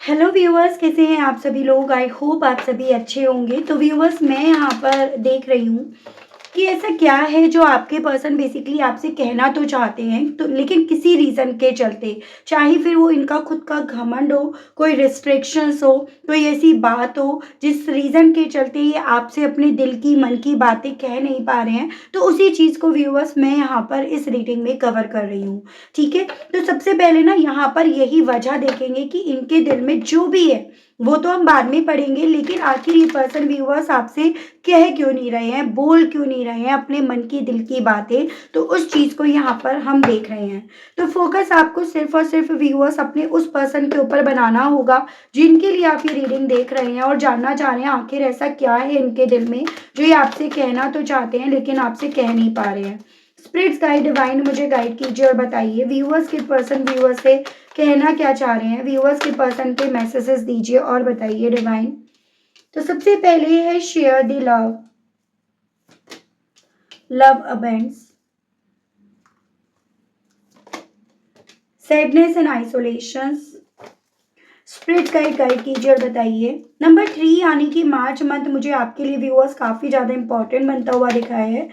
Hello viewers, कैसे हैं आप सभी लोग। आई होप आप सभी अच्छे होंगे। तो व्यूअर्स, मैं यहाँ पर देख रही हूँ कि ऐसा क्या है जो आपके पर्सन बेसिकली आपसे कहना तो चाहते हैं, तो लेकिन किसी रीज़न के चलते, चाहे फिर वो इनका खुद का घमंड हो, कोई रिस्ट्रिक्शंस हो, कोई ऐसी बात हो जिस रीज़न के चलते ये आपसे अपने दिल की मन की बातें कह नहीं पा रहे हैं, तो उसी चीज़ को व्यूअर्स मैं यहाँ पर इस रीडिंग में कवर कर रही हूँ। ठीक है, तो सबसे पहले ना यहाँ पर यही वजह देखेंगे कि इनके दिल में जो भी है वो तो हम बाद में पढ़ेंगे, लेकिन आखिर ये पर्सन व्यूअर्स आपसे कह क्यों नहीं रहे हैं, बोल क्यों नहीं रहे हैं अपने मन की दिल की बातें, तो उस चीज़ को यहाँ पर हम देख रहे हैं। तो फोकस आपको सिर्फ और सिर्फ व्यूअर्स अपने उस पर्सन के ऊपर बनाना होगा जिनके लिए आप ये रीडिंग देख रहे हैं और जानना चाह रहे हैं आखिर ऐसा क्या है इनके दिल में जो ये आपसे कहना तो चाहते हैं लेकिन आपसे कह नहीं पा रहे हैं। स्पिरिट्स गाइड डिवाइन मुझे गाइड कीजिए और बताइए व्यूअर्स के पर्सन व्यूअर्स से कहना क्या चाह रहे हैं। व्यूअर्स के पर्सन के मैसेजेस दीजिए और बताइए डिवाइन। तो सबसे पहले है share the love, love abounds, sadness and isolations. Spirit guide कीजिए और बताइए। नंबर 3 यानी कि मार्च मंथ मुझे आपके लिए व्यूअर्स काफ़ी ज़्यादा इंपॉर्टेंट बनता हुआ दिखा है।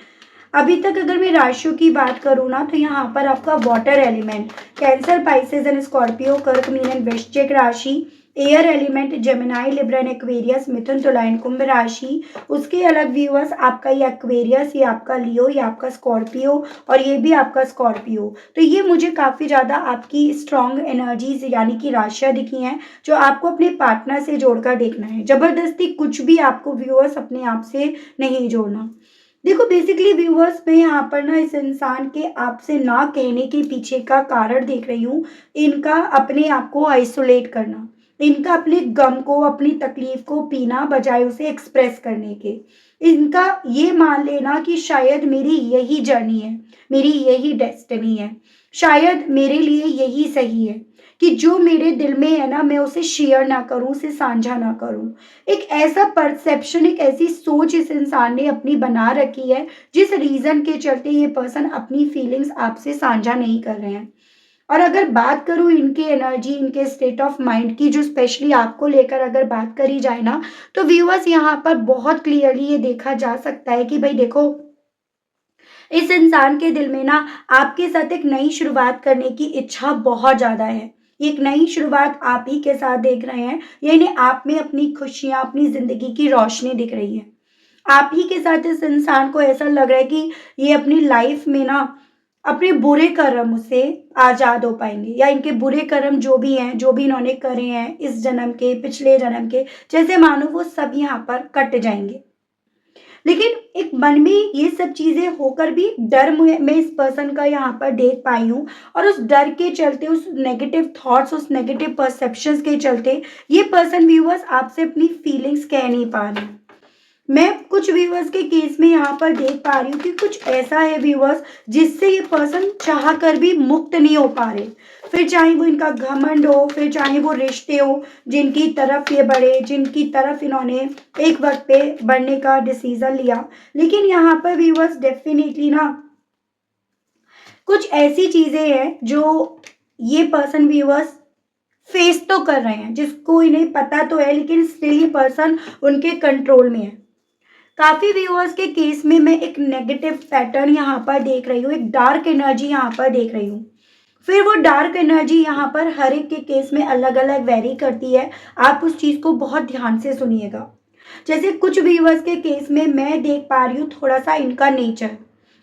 अभी तक अगर मैं राशियों की बात करूँ ना, तो यहाँ पर आपका water element cancer, Pisces and Scorpio, कर्क, मीन एंड वृश्चिक राशि, air element Gemini, Libra and Aquarius, मिथुन, तुला एंड कुंभ राशि। उसके अलग व्यूअर्स आपका ये एक्वेरियस, ये आपका लियो, ये आपका स्कॉर्पियो और ये भी आपका स्कॉर्पियो। तो ये मुझे काफ़ी ज़्यादा आपकी स्ट्रॉन्ग एनर्जीज यानी कि राशियाँ दिखी हैं जो आपको अपने पार्टनर से जोड़कर देखना है। जबरदस्ती कुछ भी आपको व्यूअर्स अपने आप से नहीं जोड़ना। देखो बेसिकली व्यूअर्स, मैं यहाँ पर ना इस इंसान के आपसे ना कहने के पीछे का कारण देख रही हूँ। इनका अपने आप को आइसोलेट करना, इनका अपने गम को, अपनी तकलीफ को पीना बजाय उसे एक्सप्रेस करने के, इनका ये मान लेना कि शायद मेरी यही जर्नी है, मेरी यही डेस्टिनी है, शायद मेरे लिए यही सही है कि जो मेरे दिल में है ना मैं उसे शेयर ना करूं, उसे साझा ना करूं। एक ऐसा परसेप्शन, एक ऐसी सोच इस इंसान ने अपनी बना रखी है जिस रीजन के चलते ये पर्सन अपनी फीलिंग्स आपसे साझा नहीं कर रहे हैं। और अगर बात करूं इनकी एनर्जी, इनके स्टेट ऑफ माइंड की, जो स्पेशली आपको लेकर अगर बात करी जाए ना, तो व्यूअर्स यहाँ पर बहुत क्लियरली ये देखा जा सकता है कि भाई देखो, इस इंसान के दिल में ना आपके साथ एक नई शुरुआत करने की इच्छा बहुत ज़्यादा है। एक नई शुरुआत आप ही के साथ देख रहे हैं, या इन्हें आप में अपनी खुशियाँ, अपनी ज़िंदगी की रोशनी दिख रही है। आप ही के साथ इस इंसान को ऐसा लग रहा है कि ये अपनी लाइफ में ना अपने बुरे कर्म से आज़ाद हो पाएँगे, या इनके बुरे कर्म जो भी हैं, जो भी इन्होंने करे हैं इस जन्म के, पिछले जन्म के, जैसे मानो वो सब यहाँ पर कट जाएँगे। लेकिन एक मन में ये सब चीज़ें होकर भी डर मैं इस पर्सन का यहाँ पर देख पाई हूँ, और उस डर के चलते, उस नेगेटिव थॉट्स, उस नेगेटिव परसेप्शंस के चलते ये पर्सन व्यूअर्स आपसे अपनी फीलिंग्स कह नहीं पा रहे हैं। मैं कुछ व्यूअर्स के केस में यहाँ पर देख पा रही हूँ कि कुछ ऐसा है व्यूअर्स जिससे ये पर्सन चाह कर भी मुक्त नहीं हो पा रहे। फिर चाहे वो इनका घमंड हो, फिर चाहे वो रिश्ते हो जिनकी तरफ ये बढ़े, जिनकी तरफ इन्होंने एक वक्त पे बढ़ने का डिसीजन लिया, लेकिन यहाँ पर व्यूअर्स डेफिनेटली ना कुछ ऐसी चीजें हैं जो ये पर्सन व्यूअर्स फेस तो कर रहे हैं, जिसको इन्हें पता तो है, लेकिन स्टिल ये पर्सन उनके कंट्रोल में है। काफ़ी व्यूअर्स के केस में मैं एक नेगेटिव पैटर्न यहाँ पर देख रही हूँ, एक डार्क एनर्जी यहाँ पर देख रही हूँ। फिर वो डार्क एनर्जी यहाँ पर हर एक के केस में अलग अलग वेरी करती है। आप उस चीज़ को बहुत ध्यान से सुनिएगा। जैसे कुछ व्यूअर्स के केस में मैं देख पा रही हूँ थोड़ा सा इनका नेचर,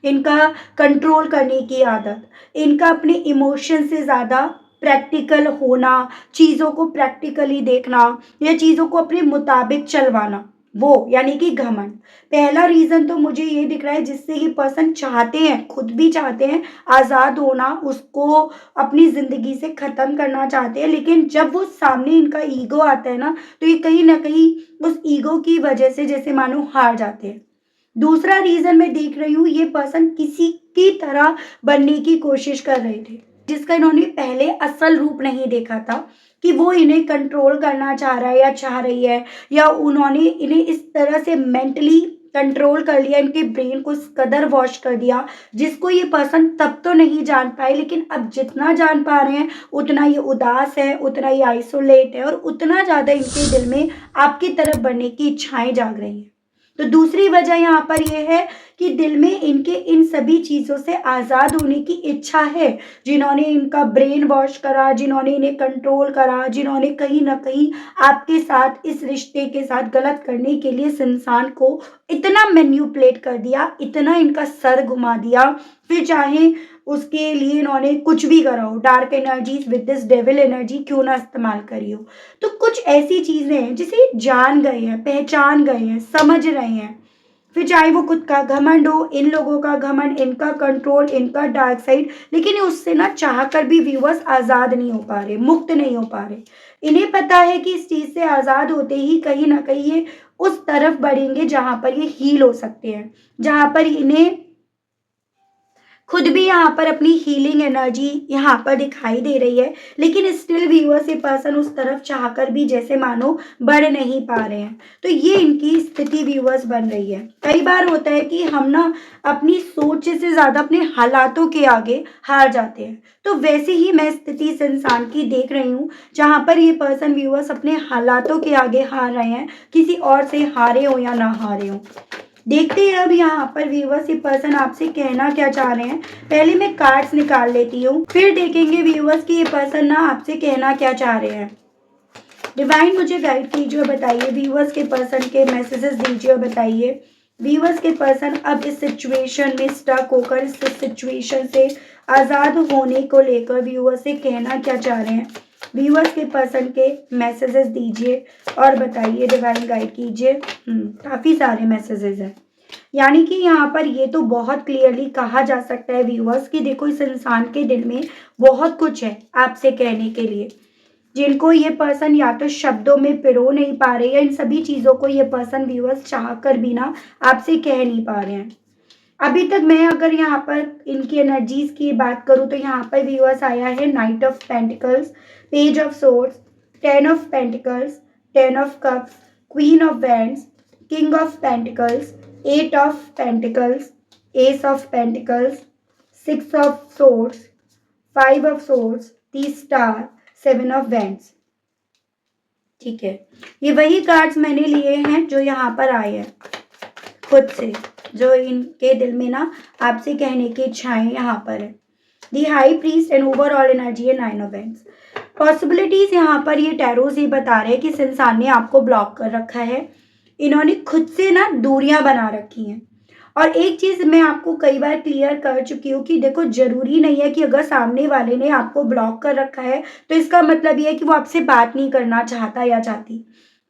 इनका कंट्रोल करने की आदत, इनका अपने इमोशन से ज़्यादा प्रैक्टिकल होना, चीज़ों को प्रैक्टिकली देखना या चीज़ों को अपने मुताबिक चलवाना, वो यानी कि घमंड। पहला रीज़न तो मुझे ये दिख रहा है जिससे ये पर्सन चाहते हैं, खुद भी चाहते हैं आज़ाद होना, उसको अपनी ज़िंदगी से ख़त्म करना चाहते हैं, लेकिन जब वो सामने इनका ईगो आता है ना, तो ये कहीं न कहीं उस ईगो की वजह से जैसे मानो हार जाते हैं। दूसरा रीज़न मैं देख रही हूँ, ये पर्सन किसी की तरह बनने की कोशिश कर रहे थे, जिसका इन्होंने पहले असल रूप नहीं देखा था कि वो इन्हें कंट्रोल करना चाह रहा है या चाह रही है, या उन्होंने इन्हें इस तरह से मेंटली कंट्रोल कर लिया, इनके ब्रेन को इस कदर वॉश कर दिया जिसको ये पर्सन तब तो नहीं जान पाए, लेकिन अब जितना जान पा रहे हैं उतना ये उदास है, उतना ये आइसोलेट है और उतना ज़्यादा इनके दिल में आपकी तरफ बढ़ने की इच्छाएं जाग रही हैं। तो दूसरी वजह यहाँ पर यह है कि दिल में इनके इन सभी चीज़ों से आज़ाद होने की इच्छा है। जिन्होंने इनका ब्रेन वॉश करा, जिन्होंने इन्हें कंट्रोल करा, जिन्होंने कहीं ना कहीं आपके साथ इस रिश्ते के साथ गलत करने के लिए इस इंसान को इतना मैन्युपुलेट कर दिया, इतना इनका सर घुमा दिया, फिर चाहे उसके लिए इन्होंने कुछ भी करा हो, dark energies with this devil energy क्यों ना इस्तेमाल करी हो। तो कुछ ऐसी चीज़ें हैं जिसे जान गए हैं, पहचान गए हैं, समझ रहे हैं, फिर चाहे वो खुद का घमंड हो, इन लोगों का घमंड, इनका कंट्रोल, इनका डार्क साइड, लेकिन उससे ना चाह कर भी व्यूअर्स आज़ाद नहीं हो पा रहे, मुक्त नहीं हो पा रहे। इन्हें पता है कि इस चीज़ से आज़ाद होते ही कहीं ना कहीं ये उस तरफ बढ़ेंगे जहाँ पर ये हील हो सकते हैं, जहाँ पर इन्हें खुद भी यहाँ पर अपनी हीलिंग एनर्जी यहाँ पर दिखाई दे रही है, लेकिन स्टिल व्यूअर्स ये पर्सन उस तरफ चाहकर भी जैसे मानो बढ़ नहीं पा रहे हैं। तो ये इनकी स्थिति व्यूअर्स बन रही है। कई बार होता है कि हम ना अपनी सोच से ज़्यादा अपने हालातों के आगे हार जाते हैं। तो वैसे ही मैं स्थिति इस इंसान की देख रही हूँ जहाँ पर ये पर्सन व्यूअर्स अपने हालातों के आगे हार रहे हैं, किसी और से हारे हो या ना हारे हो। देखते हैं अब यहाँ पर व्यूअर्स ये पर्सन आपसे कहना क्या चाह रहे हैं। पहले मैं कार्ड्स निकाल लेती हूँ, फिर देखेंगे व्यूअर्स कि ये पर्सन ना आपसे कहना क्या चाह रहे हैं। डिवाइन मुझे गाइड कीजिए और बताइए, व्यूअर्स के पर्सन के मैसेजेस दीजिए और बताइए व्यूअर्स के पर्सन अब इस सिचुएशन में स्टक होकर इस सिचुएशन से आज़ाद होने को लेकर व्यूअर्स से कहना क्या चाह रहे हैं। व्यूअर्स के पर्सन के मैसेजेस दीजिए और बताइए, डिवाइन गाइड कीजिए। काफ़ी सारे मैसेजेस हैं, यानी कि यहाँ पर ये तो बहुत क्लियरली कहा जा सकता है व्यूअर्स कि देखो इस इंसान के दिल में बहुत कुछ है आपसे कहने के लिए, जिनको ये पर्सन या तो शब्दों में पिरो नहीं पा रहे, या इन सभी चीज़ों को ये पर्सन व्यूअर्स चाह कर भी ना आपसे कह नहीं पा रहे हैं। अभी तक मैं अगर यहाँ पर इनकी एनर्जीज की बात करूँ तो यहाँ पर व्यूअर्स आया है night of pentacles, page of swords, 10 of pentacles, 10 of cups, queen of wands, king of pentacles, 8 of pentacles, S of pentacles, 6 of swords, 5 of swords, the star, 7 of wands. ठीक है, ये वही कार्ड्स मैंने लिए हैं जो यहाँ पर आए हैं खुद से, जो इनके दिल में ना आपसे कहने की इच्छाएं यहाँ पर है। The high priest and overall energy है 9 ऑफ वैंड्स। पॉसिबिलिटीज यहाँ पर ये टैरोज ही बता रहे हैं कि इस इंसान ने आपको ब्लॉक कर रखा है, इन्होंने खुद से ना दूरियां बना रखी हैं। और एक चीज़ मैं आपको कई बार क्लियर कर चुकी हूँ कि देखो ज़रूरी नहीं है कि अगर सामने वाले ने आपको ब्लॉक कर रखा है तो इसका मतलब ये है कि वो आपसे बात नहीं करना चाहता या चाहती।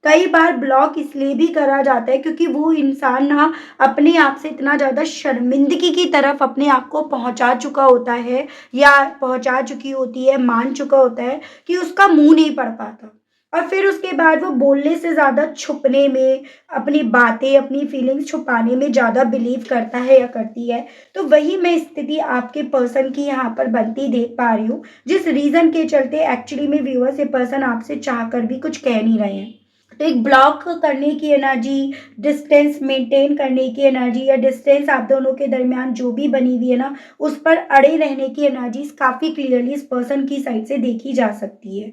कई बार ब्लॉक इसलिए भी करा जाता है क्योंकि वो इंसान ना अपने आप से इतना ज़्यादा शर्मिंदगी की तरफ अपने आप को पहुंचा चुका होता है या पहुंचा चुकी होती है, मान चुका होता है कि उसका मुंह नहीं पड़ पाता, और फिर उसके बाद वो बोलने से ज़्यादा छुपने में, अपनी बातें, अपनी फीलिंग्स छुपाने में ज़्यादा बिलीव करता है या करती है। तो वही मैं स्थिति आपके पर्सन की यहाँ पर बनती देख पा रही हूँ, जिस रीज़न के चलते एक्चुअली में व्यूअर्स ये पर्सन आपसे चाह कर भी कुछ कह नहीं रहे हैं। तो एक ब्लॉक करने की एनर्जी, डिस्टेंस मेंटेन करने की एनर्जी, या डिस्टेंस आप दोनों के दरमियान जो भी बनी हुई है ना उस पर अड़े रहने की एनर्जीज काफ़ी क्लियरली इस पर्सन की साइड से देखी जा सकती है।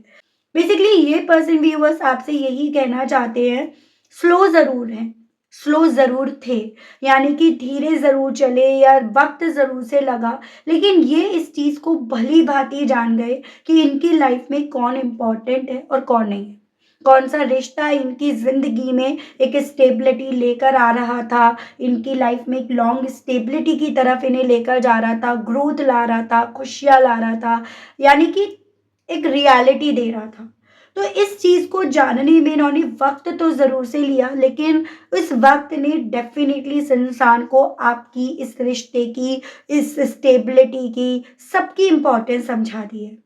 बेसिकली ये पर्सन व्यूअर्स आपसे यही कहना चाहते हैं, स्लो ज़रूर है, स्लो ज़रूर थे, यानी कि धीरे ज़रूर चले या वक्त ज़रूर से लगा, लेकिन ये इस चीज़ को भली भांति जान गए कि इनकी लाइफ में कौन इम्पोर्टेंट है और कौन नहीं है, कौन सा रिश्ता इनकी ज़िंदगी में एक स्टेबिलिटी लेकर आ रहा था, इनकी लाइफ में एक लॉन्ग स्टेबिलिटी की तरफ इन्हें लेकर जा रहा था, ग्रोथ ला रहा था, खुशियाँ ला रहा था, यानी कि एक रियलिटी दे रहा था। तो इस चीज़ को जानने में इन्होंने वक्त तो ज़रूर से लिया, लेकिन इस वक्त ने डेफिनेटली इस इंसान को आपकी इस रिश्ते की, इस स्टेबिलिटी की, सबकी इम्पोर्टेंस समझा दी है।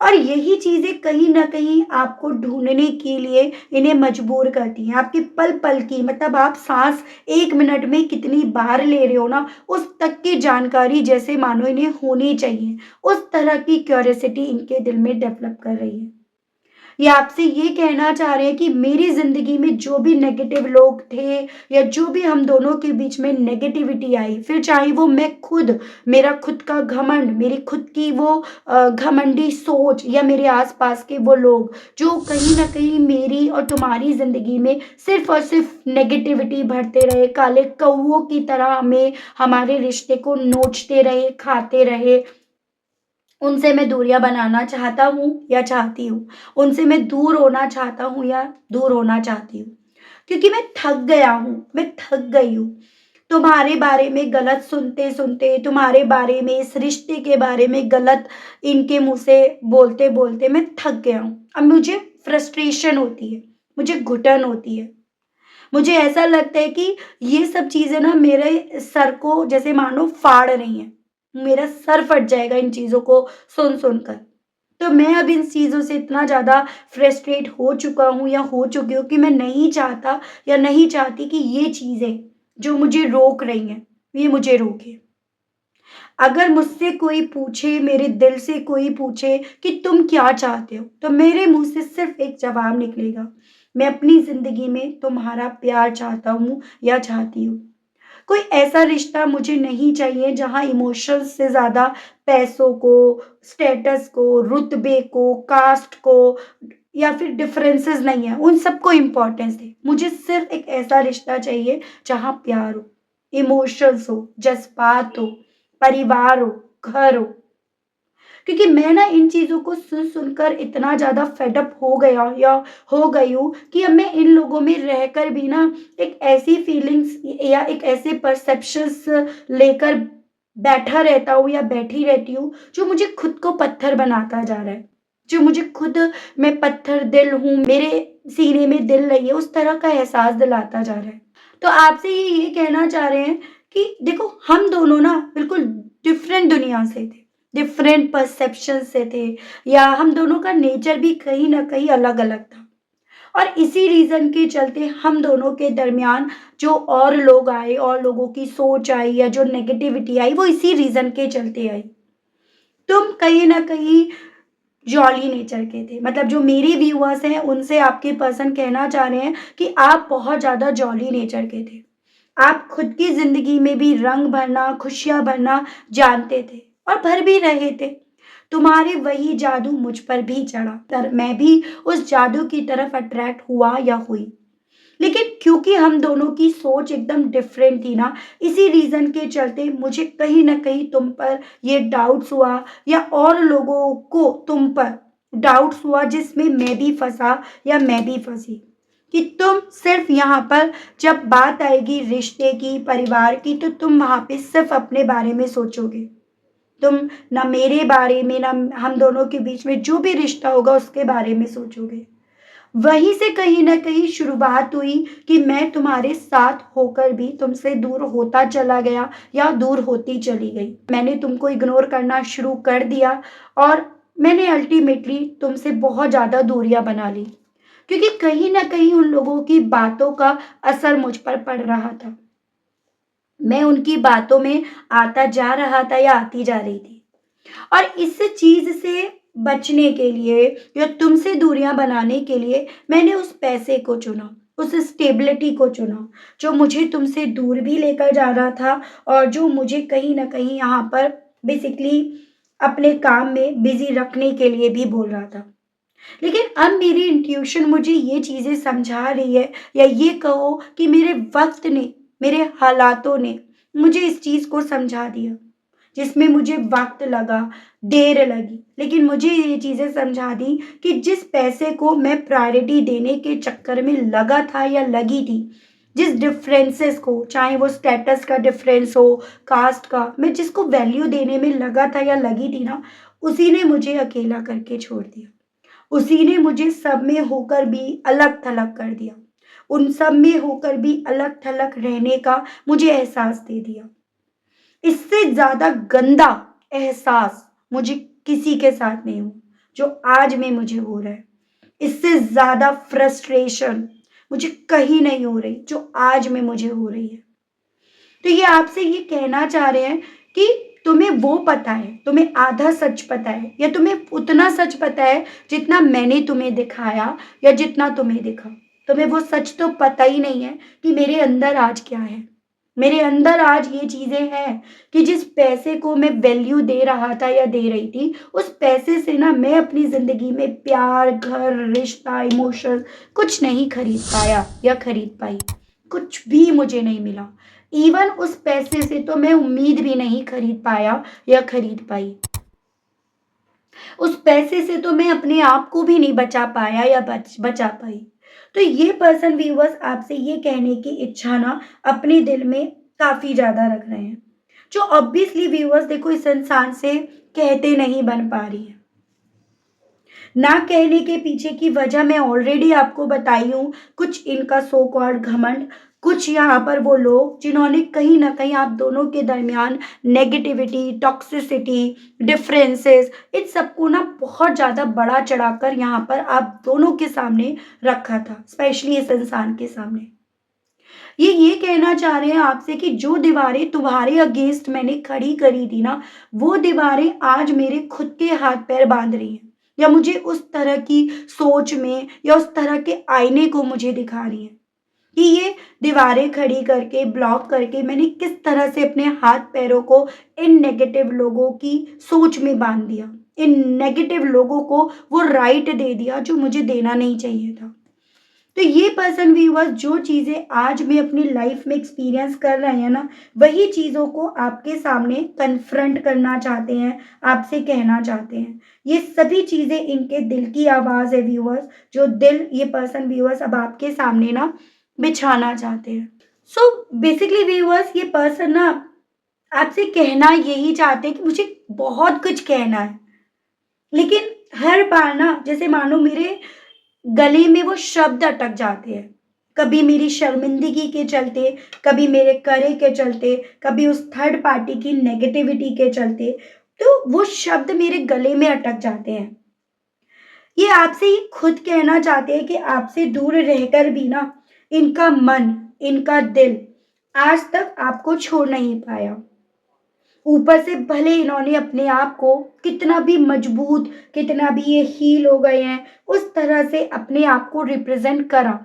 और यही चीज़ें कहीं न कहीं आपको ढूँढने के लिए इन्हें मजबूर करती हैं। आपकी पल-पल की, मतलब आप साँस 1 मिनट में कितनी बार ले रहे हो ना, उस तक की जानकारी जैसे मानो इन्हें होनी चाहिए। उस तरह की क्यूरियोसिटी इनके दिल में डेवलप कर रही है। ये आपसे ये कहना चाह रहे हैं कि मेरी ज़िंदगी में जो भी नेगेटिव लोग थे या जो भी हम दोनों के बीच में नेगेटिविटी आई, फिर चाहे वो मैं खुद, मेरा खुद का घमंड, मेरी खुद की वो घमंडी सोच या मेरे आस-पास के वो लोग जो कहीं न कहीं मेरी और तुम्हारी ज़िंदगी में सिर्फ़ और सिर्फ़ नेगेटिविटी भरते रहे, काले कौवों की तरह हमें हमारे रिश्ते को नोचते रहे, खाते रहे, उनसे मैं दूरियाँ बनाना चाहता हूँ या चाहती हूँ। उनसे मैं दूर होना चाहता हूँ या दूर होना चाहती हूँ। क्योंकि मैं थक गया हूँ, मैं थक गई हूँ। तुम्हारे बारे में गलत सुनते-सुनते, तुम्हारे बारे में, इस रिश्ते के बारे में गलत इनके मुँह से बोलते-बोलते मैं थक गया हूँ। अब मुझे फ्रस्ट्रेशन होती है, मुझे घुटन होती है। मुझे ऐसा लगता है कि ये सब चीज़ें ना मेरे सर को जैसे मानो फाड़ रही हैं। मेरा सर फट जाएगा इन चीज़ों को सुन-सुन कर। तो मैं अब इन चीज़ों से इतना ज़्यादा फ्रस्ट्रेट हो चुका हूँ या हो चुकी हूँ कि मैं नहीं चाहता या नहीं चाहती कि ये चीज़ें जो मुझे रोक रही हैं, ये मुझे रोके। अगर मुझसे कोई पूछे, मेरे दिल से कोई पूछे कि तुम क्या चाहते हो? तो मेरे मुँह से सिर्फ़ एक जवाब निकलेगा, मैं अपनी ज़िंदगी में तुम्हारा प्यार चाहता हूँ या चाहती हूँ। कोई ऐसा रिश्ता मुझे नहीं चाहिए जहाँ इमोशंस से ज़्यादा पैसों को, स्टेटस को, रुतबे को, कास्ट को या फिर डिफरेंसेस नहीं है, उन सबको इम्पोर्टेंस दें। मुझे सिर्फ़ एक ऐसा रिश्ता चाहिए जहाँ प्यार हो, इमोशंस हो, जज़्बात हो, परिवार हो, घर हो। क्योंकि मैं ना इन चीज़ों को सुन-सुन कर इतना ज़्यादा फेड अप हो गया या हो गई हूँ कि अब मैं इन लोगों में रहकर भी ना एक ऐसी फीलिंग्स या एक ऐसे परसेप्शंस लेकर बैठा रहता हूँ या बैठी रहती हूँ, जो मुझे खुद को पत्थर बनाता जा रहा है। जो मुझे खुद मैं पत्थर दिल हूँ, मेरे सीने में दिल नहीं है, उस तरह का एहसास दिलाता जा रहा है। तो आपसे ये कहना चाह रहे हैं कि देखो हम दोनों ना बिल्कुल डिफरेंट दुनिया से थे, डिफरेंट परसेप्शन से थे या हम दोनों का नेचर भी कहीं न कहीं अलग-अलग था। और इसी रीज़न के चलते हम दोनों के दरमियान जो और लोग आए और लोगों की सोच आई या जो नेगेटिविटी आई वो इसी रीज़न के चलते आई। तुम कहीं न कहीं जॉली नेचर के थे। मतलब जो मेरे व्यूअर्स हैं उनसे आपके पर्सन कहना चाह रहे हैं कि आप बहुत ज़्यादा जॉली नेचर के थे। आप खुद की ज़िंदगी में भी रंग भरना, खुशियाँ भरना जानते थे और भर भी रहे थे। तुम्हारे वही जादू मुझ पर भी चढ़ा, पर मैं भी उस जादू की तरफ अट्रैक्ट हुआ या हुई। लेकिन क्योंकि हम दोनों की सोच एकदम डिफरेंट थी ना, इसी रीज़न के चलते मुझे कहीं न कहीं तुम पर ये डाउट्स हुआ या और लोगों को तुम पर डाउट्स हुआ जिसमें मैं भी फँसा या मैं भी फँसी। कि तुम सिर्फ़ यहाँ पर जब बात आएगी रिश्ते की, परिवार की तो तुम वहाँ पे सिर्फ़ अपने बारे में सोचोगे। तुम ना मेरे बारे में, ना हम दोनों के बीच में जो भी रिश्ता होगा उसके बारे में सोचोगे। वहीं से कहीं न कहीं शुरुआत हुई कि मैं तुम्हारे साथ होकर भी तुमसे दूर होता चला गया या दूर होती चली गई। मैंने तुमको इग्नोर करना शुरू कर दिया और मैंने अल्टीमेटली तुमसे बहुत ज़्यादा दूरियाँ बना ली। क्योंकि कहीं न कहीं उन लोगों की बातों का असर मुझ पर पड़ रहा था। मैं उनकी बातों में आता जा रहा था या आती जा रही थी। और इस चीज़ से बचने के लिए या तुमसे दूरियां बनाने के लिए मैंने उस पैसे को चुना, उस स्टेबिलिटी को चुना, जो मुझे तुमसे दूर भी लेकर जा रहा था और जो मुझे कहीं न कहीं यहाँ पर बेसिकली अपने काम में बिज़ी रखने के लिए भी बोल रहा था। लेकिन अब मेरी इंट्यूशन मुझे ये चीज़ें समझा रही है या ये कहो कि मेरे वक़्त ने, मेरे हालातों ने मुझे इस चीज़ को समझा दिया। जिसमें मुझे वक़्त लगा, देर लगी, लेकिन मुझे ये चीज़ें समझा दी कि जिस पैसे को मैं प्रायोरिटी देने के चक्कर में लगा था या लगी थी, जिस डिफरेंसेस को, चाहे वो स्टेटस का डिफरेंस हो, कास्ट का, मैं जिसको वैल्यू देने में लगा था या लगी थी ना, उसी ने मुझे अकेला करके छोड़ दिया। उसी ने मुझे सब में होकर भी अलग-थलग कर दिया। उन सब में होकर भी अलग-थलग रहने का मुझे एहसास दे दिया। इससे ज़्यादा गंदा एहसास मुझे किसी के साथ नहीं हुआ, जो आज में मुझे हो रहा है। इससे ज़्यादा फ्रस्ट्रेशन मुझे कहीं नहीं हो रही, जो आज में मुझे हो रही है। तो ये आपसे ये कहना चाह रहे हैं कि तुम्हें वो पता है, तुम्हें आधा सच पता है, या तुम्हें उतना सच पता है जितना मैंने तुम्हें दिखाया या जितना तुम्हें दिखा। तुम्हें वो सच तो पता ही नहीं है कि मेरे अंदर आज क्या है। मेरे अंदर आज ये चीजें हैं कि जिस पैसे को मैं वैल्यू दे रहा था या दे रही थी, उस पैसे से ना मैं अपनी जिंदगी में प्यार, घर, रिश्ता, इमोशन कुछ नहीं खरीद पाया या खरीद पाई। कुछ भी मुझे नहीं मिला। इवन उस पैसे से तो मैं उम्मीद भी नहीं खरीद पाया या खरीद पाई। उस पैसे से तो मैं अपने आप को भी नहीं बचा पाया या बचा पाई। तो ये पर्सन व्यूअर्स आपसे ये कहने की इच्छा ना अपने दिल में काफी ज्यादा रख रहे हैं, जो ऑब्वियसली व्यूअर्स देखो इस इंसान से कहते नहीं बन पा रही है। ना कहने के पीछे की वजह मैं ऑलरेडी आपको बताई हूँ। कुछ इनका सो कॉल्ड घमंड, कुछ यहाँ पर वो लोग जिन्होंने कहीं ना कहीं आप दोनों के दरमियान नेगेटिविटी, टॉक्सिसिटी, डिफरेंसेस, इन सबको ना बहुत ज़्यादा बड़ा चढ़ाकर यहाँ पर आप दोनों के सामने रखा था, स्पेशली इस इंसान के सामने। ये कहना चाह रहे हैं आपसे कि जो दीवारें तुम्हारे अगेंस्ट मैंने खड़ी करी थी ना, वो दीवारें आज मेरे खुद के हाथ पैर बांध रही हैं, या मुझे उस तरह की सोच में या उस तरह के आईने को मुझे दिखा रही हैं कि ये दीवारें खड़ी करके, ब्लॉक करके मैंने किस तरह से अपने हाथ पैरों को इन नेगेटिव लोगों की सोच में बांध दिया, इन नेगेटिव लोगों को वो राइट दे दिया जो मुझे देना नहीं चाहिए था। तो ये पर्सन व्यूअर्स जो चीज़ें आज मैं अपनी लाइफ में एक्सपीरियंस कर रहे हैं ना, वही चीज़ों को आपके सामने कन्फ्रंट करना चाहते हैं, आपसे कहना चाहते हैं। ये सभी चीज़ें इनके दिल की आवाज़ है व्यूअर्स, जो दिल ये पर्सन व्यूअर्स अब आपके सामने ना बिछाना चाहते हैं। सो बेसिकली व्यूअर्स ये पर्सन ना आपसे कहना यही चाहते हैं कि मुझे बहुत कुछ कहना है, लेकिन हर बार ना जैसे मानो मेरे गले में वो शब्द अटक जाते हैं। कभी मेरी शर्मिंदगी के चलते, कभी मेरे करे के चलते, कभी उस थर्ड पार्टी की नेगेटिविटी के चलते, तो वो शब्द मेरे गले में अटक जाते हैं। ये आपसे ही खुद कहना चाहते हैं कि आपसे दूर रहकर भी ना इनका मन, इनका दिल आज तक आपको छोड़ नहीं पाया। ऊपर से भले इन्होंने अपने आप को कितना भी मजबूत, कितना भी ये हील हो गए हैं, उस तरह से अपने आप को रिप्रेजेंट करा,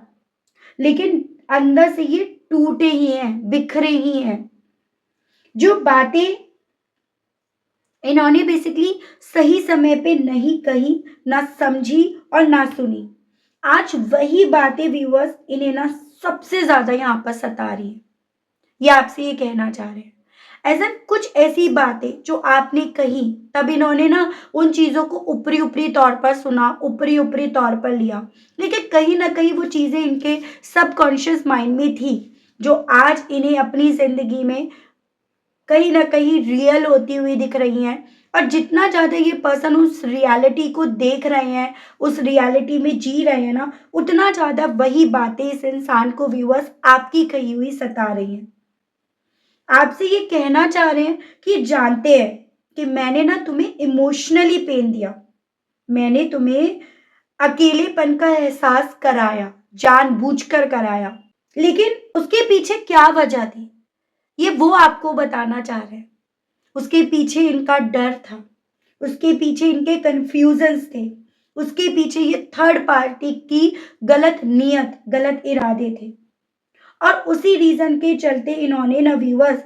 लेकिन अंदर से ये टूटे ही हैं, बिखरे ही हैं। जो बातें इन्होंने बेसिकली सही समय पे नहीं कही, ना समझी और ना सुनी, आज वही बातें व्यूअर्स इन्हें ना सबसे ज्यादा यहाँ पर सता रही है। ये आपसे ये कहना चाह रहे हैं ऐसा कुछ ऐसी बातें जो आपने कही, तब इन्होंने ना उन चीजों को ऊपरी ऊपरी तौर पर सुना, ऊपरी ऊपरी तौर पर लिया, लेकिन कहीं ना कहीं वो चीजें इनके सबकॉन्शियस माइंड में थी, जो आज इन्हें अपनी जिंदगी में कहीं ना कहीं रियल होती हुई दिख रही हैं। और जितना ज्यादा ये पर्सन उस रियलिटी को देख रहे हैं, उस रियलिटी में जी रहे हैं ना, उतना ज्यादा वही बातें इस इंसान को व्यूअर्स आपकी कही हुई सता रही हैं। आपसे ये कहना चाह रहे हैं कि जानते हैं कि मैंने ना तुम्हें इमोशनली पेन दिया, मैंने तुम्हें अकेलेपन का एहसास कराया, जानबूझकर कराया, लेकिन उसके पीछे क्या वजह थी ये वो आपको बताना चाह रहे हैं। उसके पीछे इनका डर था, उसके पीछे इनके कंफ्यूजन्स थे, उसके पीछे ये थर्ड पार्टी की गलत नीयत, गलत इरादे थे, और उसी रीजन के चलते इन्होंने ना व्यूअर्स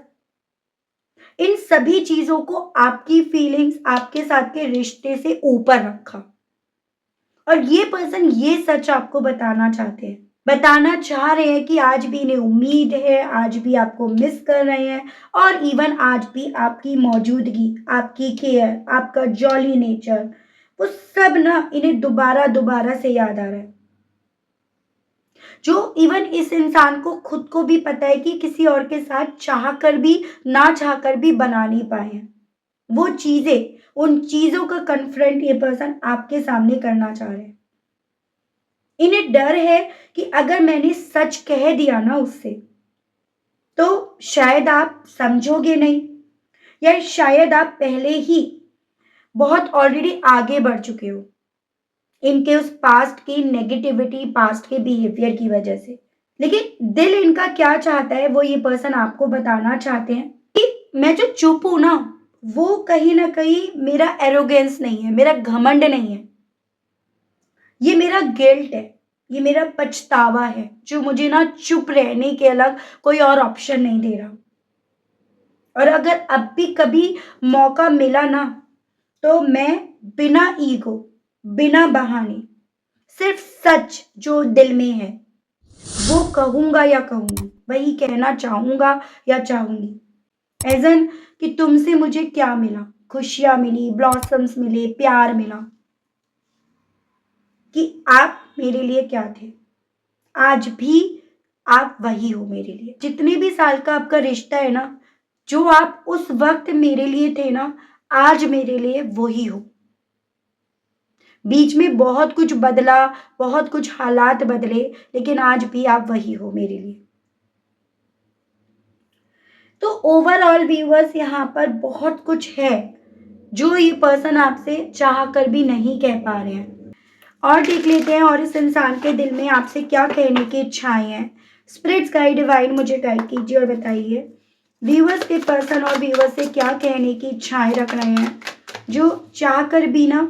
इन सभी चीजों को आपकी फीलिंग्स, आपके साथ के रिश्ते से ऊपर रखा। और ये पर्सन ये सच आपको बताना चाहते हैं, बताना चाह रहे हैं कि आज भी इन्हें उम्मीद है, आज भी आपको मिस कर रहे हैं, और इवन आज भी आपकी मौजूदगी, आपकी केयर, आपका जॉली नेचर, वो सब ना इन्हें दोबारा दोबारा से याद आ रहा है, जो इवन इस इंसान को खुद को भी पता है कि किसी और के साथ चाह कर भी, ना चाह कर भी बना नहीं पाए हैं वो चीजें। उन चीजों का कन्फ्रंट ये पर्सन आपके सामने करना चाह रहे हैं। इन्हें डर है कि अगर मैंने सच कह दिया ना उससे, तो शायद आप समझोगे नहीं, या शायद आप पहले ही बहुत ऑलरेडी आगे बढ़ चुके हो इनके उस पास्ट की नेगेटिविटी, पास्ट के बिहेवियर की वजह से। लेकिन दिल इनका क्या चाहता है वो ये पर्सन आपको बताना चाहते हैं कि मैं जो चुप हूं ना, वो कहीं ना कहीं मेरा एरोगेंस नहीं है, मेरा घमंड नहीं है, ये मेरा गिल्ट है, ये मेरा पछतावा है, जो मुझे ना चुप रहने के अलग कोई और ऑप्शन नहीं दे रहा। और अगर अब भी कभी मौका मिला ना, तो मैं बिना ईगो, बिना बहाने, सिर्फ सच जो दिल में है वो कहूंगा या कहूंगी, वही कहना चाहूंगा या चाहूंगी। एजन कि तुमसे मुझे क्या मिला, खुशियां मिली, ब्लॉसम्स मिले, प्यार मिला, कि आप मेरे लिए क्या थे, आज भी आप वही हो मेरे लिए। जितने भी साल का आपका रिश्ता है ना, जो आप उस वक्त मेरे लिए थे ना, आज मेरे लिए वही हो। बीच में बहुत कुछ बदला, बहुत कुछ हालात बदले, लेकिन आज भी आप वही हो मेरे लिए। तो ओवरऑल व्यूअर्स, यहाँ पर बहुत कुछ है जो ये पर्सन आपसे चाह कर भी नहीं कह पा रहे हैं। और देख लेते हैं और इस इंसान के दिल में आपसे क्या कहने की इच्छाएं हैं। स्पिरिट्स गाइड डिवाइन मुझे गाइड कीजिए और बताइए व्यूअर्स के पर्सन और व्यूअर्स से क्या कहने की इच्छाएं रख रहे हैं, जो चाह कर भी ना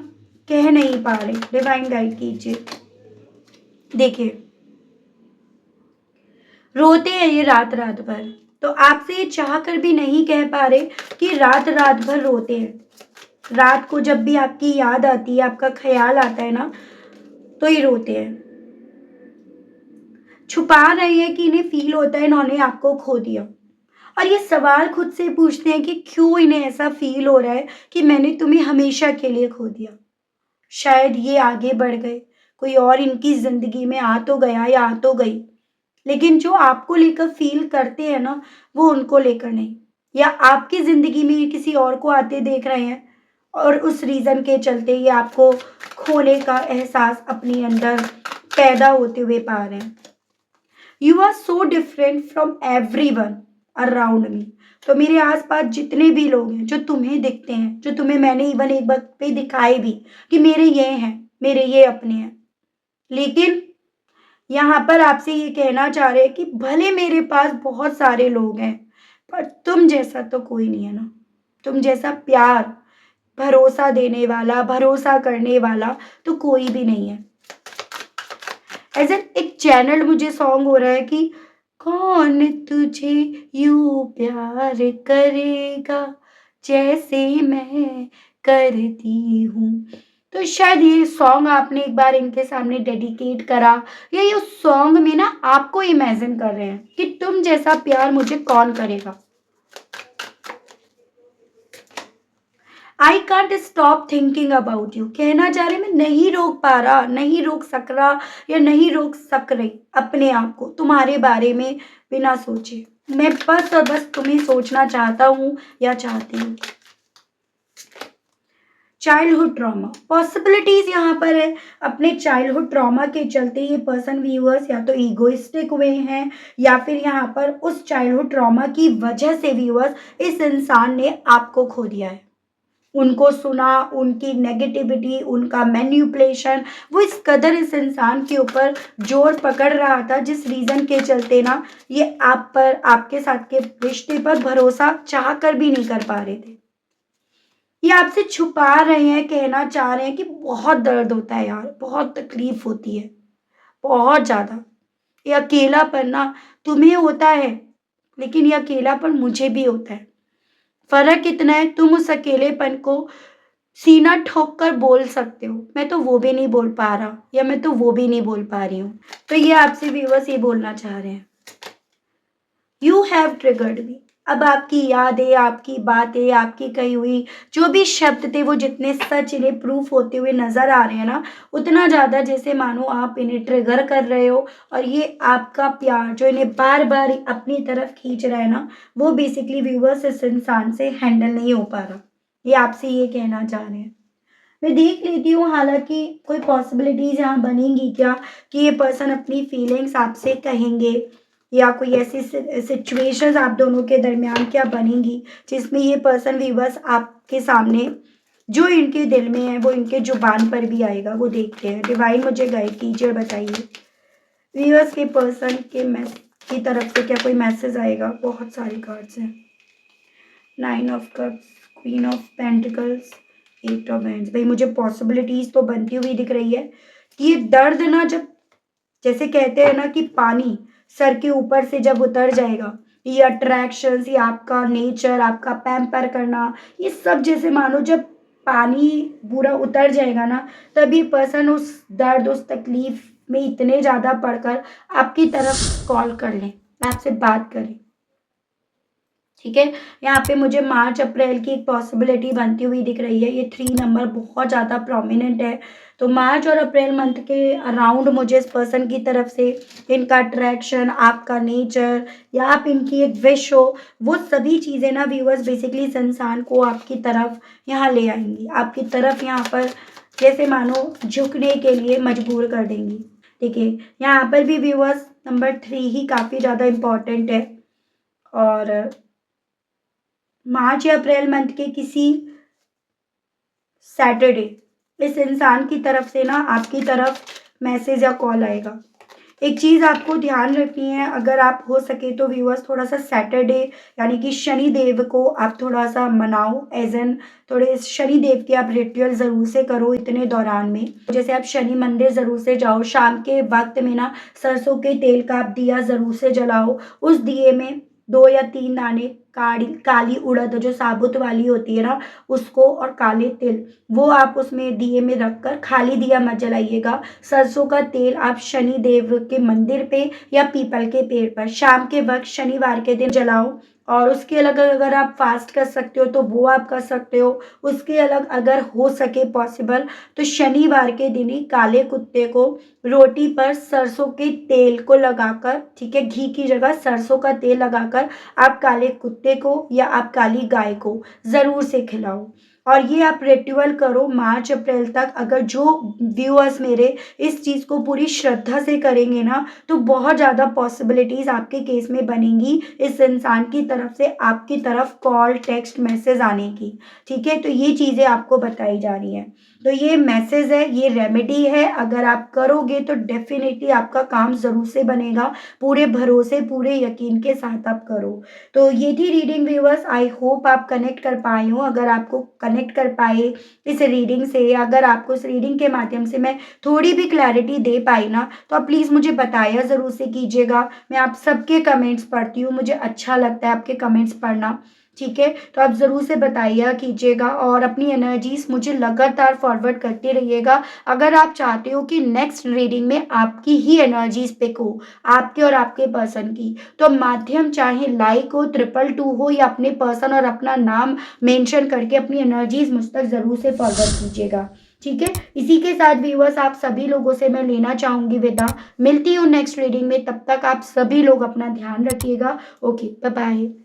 कह नहीं पा रहे। डिवाइन गाइड कीजिए। देखिए, रोते हैं ये रात रात भर, तो आपसे ये चाह कर भी नहीं कह पा रहे कि रात रात भर रोते हैं। रात को जब भी आपकी याद आती है, आपका ख्याल आता है ना, तो ये रोते हैं। छुपा रहे हैं कि इन्हें फील होता है इन्होंने आपको खो दिया, और ये सवाल खुद से पूछते हैं कि क्यों इन्हें ऐसा फील हो रहा है कि मैंने तुम्हें हमेशा के लिए खो दिया। शायद ये आगे बढ़ गए, कोई और इनकी जिंदगी में आ तो गया या आ तो गई, लेकिन जो आपको लेकर फील करते हैं ना, वो उनको लेकर नहीं। या आपकी जिंदगी में ये किसी और को आते देख रहे हैं, और उस रीजन के चलते ये आपको खोने का एहसास अपने अंदर पैदा होते हुए पा रहे हैं। You are so different from everyone around me. तो मेरे आसपास जितने भी लोग हैं जो तुम्हें दिखते हैं, जो तुम्हें मैंने इवन एक वक्त पे दिखाए भी कि मेरे ये हैं, मेरे ये अपने हैं, लेकिन यहाँ पर आपसे ये कहना चाह रहे हैं कि भले मेरे पास बहुत सारे लोग हैं, पर तुम जैसा तो कोई नहीं है ना। तुम जैसा प्यार, भरोसा देने वाला, भरोसा करने वाला तो कोई भी नहीं है। ऐसे एक चैनल मुझे सॉन्ग हो रहा है कि कौन तुझे यूं प्यार करेगा जैसे मैं करती हूँ। तो शायद ये सॉन्ग आपने एक बार इनके सामने डेडिकेट करा, या ये उस सॉन्ग में ना आपको इमेजिन कर रहे हैं कि तुम जैसा प्यार मुझे कौन करेगा। I can't stop thinking about you, कहना चाह रहे मैं नहीं रोक पा रहा, नहीं रोक सक रहा, या नहीं रोक सक रही अपने आप को तुम्हारे बारे में बिना सोचे। मैं बस और बस तुम्हें सोचना चाहता हूँ या चाहती हूँ। चाइल्डहुड ट्रॉमा पॉसिबिलिटीज यहाँ पर है। अपने चाइल्डहुड ट्रॉमा के चलते ये पर्सन व्यूअर्स या तो ईगोइस्टिक हुए हैं, या फिर यहाँ पर उस चाइल्डहुड ट्रॉमा की वजह से व्यूअर्स इस इंसान ने आपको खो दिया है। उनको सुना, उनकी नेगेटिविटी, उनका मैन्युपुलेशन, वो इस कदर इस इंसान के ऊपर जोर पकड़ रहा था, जिस रीजन के चलते ना ये आप पर, आपके साथ के रिश्ते पर भरोसा चाह कर भी नहीं कर पा रहे थे। ये आपसे छुपा रहे हैं, कहना चाह रहे हैं कि बहुत दर्द होता है यार, बहुत तकलीफ होती है, बहुत ज्यादा। ये अकेलापन ना तुम्हें होता है, लेकिन ये अकेलापन मुझे भी होता है। फर्क इतना है, तुम उस अकेलेपन को सीना ठोक कर बोल सकते हो, मैं तो वो भी नहीं बोल पा रहा, या मैं तो वो भी नहीं बोल पा रही हूँ। तो ये आपसे व्यूअर्स ये बोलना चाह रहे हैं, यू हैव ट्रिगर्ड मी। अब आपकी यादें, आपकी बातें, आपकी कही हुई जो भी शब्द थे, वो जितने सच इन्हें प्रूफ होते हुए नजर आ रहे हैं ना, उतना ज्यादा जैसे मानो आप इन्हें ट्रिगर कर रहे हो, और ये आपका प्यार जो इन्हें बार बार अपनी तरफ खींच रहा है ना, वो बेसिकली व्यूअर्स इस इंसान से हैंडल नहीं हो पा रहा। ये आपसे ये कहना चाह रहे हैं। मैं देख लेती हूँ, हालांकि कोई पॉसिबिलिटीज यहाँ बनेंगी क्या कि ये पर्सन अपनी फीलिंग्स आपसे कहेंगे, या कोई ऐसी सिचुएशंस आप दोनों के दरमियान क्या बनेंगी जिसमें ये पर्सन व्यूअर्स आपके सामने जो इनके दिल में है वो इनके जुबान पर भी आएगा, वो देखते हैं। डिवाइन मुझे गाइड कीजिए और बताइए व्यूअर्स के पर्सन के की तरफ से क्या कोई मैसेज आएगा। बहुत सारे कार्ड्स हैं, 9 of cups, queen of pentacles, eight of hands. भाई मुझे पॉसिबिलिटीज तो बनती हुई दिख रही है कि ये दर्द ना, जब जैसे कहते हैं ना कि पानी सर के ऊपर से जब उतर जाएगा, ये अट्रैक्शंस, ये आपका नेचर, आपका पैम्पर करना, ये सब जैसे मानो जब पानी पूरा उतर जाएगा ना, तब ये पर्सन उस दर्द, उस तकलीफ में इतने ज़्यादा पड़कर आपकी तरफ कॉल कर लें, आपसे बात करें। ठीक है, यहाँ पे मुझे मार्च अप्रैल की एक पॉसिबिलिटी बनती हुई दिख रही है। ये 3 नंबर बहुत ज़्यादा प्रोमिनेंट है। तो मार्च और अप्रैल मंथ के अराउंड मुझे इस पर्सन की तरफ से इनका अट्रैक्शन, आपका नेचर, या आप इनकी एक विश हो, वो सभी चीज़ें ना व्यूअर्स बेसिकली इस इंसान को आपकी तरफ यहाँ ले आएंगी, आपकी तरफ यहाँ पर जैसे मानो झुकने के लिए मजबूर कर देंगी। देखिए यहाँ पर भी व्यूअर्स नंबर 3 ही काफ़ी ज़्यादा इम्पॉर्टेंट है। और मार्च या अप्रैल मंथ के किसी सैटरडे इस इंसान की तरफ से ना आपकी तरफ मैसेज या कॉल आएगा। एक चीज़ आपको ध्यान रखनी है, अगर आप हो सके तो व्यूअर्स थोड़ा सा सैटरडे यानी कि शनि देव को आप थोड़ा सा मनाओ, एज एन थोड़े शनि देव के आप रिचुअल ज़रूर से करो इतने दौरान में। जैसे आप शनि मंदिर ज़रूर से जाओ, शाम के वक्त में ना सरसों के तेल का आप दिया ज़रूर से जलाओ। उस दिए में 2 या 3 दाने काली काली उड़द जो साबुत वाली होती है ना, उसको, और काले तिल, वो आप उसमें दिए में रखकर, खाली दिया मत जलाइएगा। सरसों का तेल आप शनि देव के मंदिर पे या पीपल के पेड़ पर शाम के वक्त शनिवार के दिन जलाओ। और उसके अलग अगर आप फास्ट कर सकते हो तो वो आप कर सकते हो। उसके अलग अगर हो सके पॉसिबल तो शनिवार के दिन ही काले कुत्ते को रोटी पर सरसों के तेल को लगाकर, ठीक है, घी की जगह सरसों का तेल लगाकर आप काले कुत्ते को या आप काली गाय को ज़रूर से खिलाओ। और ये आप रिचुअल करो मार्च अप्रैल तक। अगर जो व्यूअर्स मेरे इस चीज़ को पूरी श्रद्धा से करेंगे ना, तो बहुत ज़्यादा पॉसिबिलिटीज़ आपके केस में बनेंगी इस इंसान की तरफ से आपकी तरफ कॉल, टेक्स्ट, मैसेज आने की। ठीक है, तो ये चीज़ें आपको बताई जा रही हैं। तो ये मैसेज है, ये रेमेडी है, अगर आप करोगे तो डेफिनेटली आपका काम ज़रूर से बनेगा। पूरे भरोसे, पूरे यकीन के साथ आप करो। तो ये थी रीडिंग व्यूअर्स। आई होप आप कनेक्ट कर पाए हो। अगर आपको कनेक्ट कर पाए इस रीडिंग से, अगर आपको इस रीडिंग के माध्यम से मैं थोड़ी भी क्लैरिटी दे पाई ना, तो आप प्लीज़ मुझे बताया ज़रूर से कीजिएगा। मैं आप सबके कमेंट्स पढ़ती हूँ, मुझे अच्छा लगता है आपके कमेंट्स पढ़ना। ठीक है, तो आप ज़रूर से बताइए कीजिएगा और अपनी एनर्जीज मुझे लगातार फॉरवर्ड करते रहिएगा। अगर आप चाहते हो कि नेक्स्ट रीडिंग में आपकी ही एनर्जीज पिक हो, आपके और आपके पर्सन की, तो माध्यम चाहे लाइक हो, 222 हो, या अपने पर्सन और अपना नाम मेंशन करके अपनी एनर्जीज मुझ तक ज़रूर से फॉरवर्ड कीजिएगा। ठीक है, इसी के साथ व्यूअर्स आप सभी लोगों से मैं लेना चाहूँगी विदा। मिलती हूँ नेक्स्ट रीडिंग में, तब तक आप सभी लोग अपना ध्यान रखिएगा। Okay, bye bye.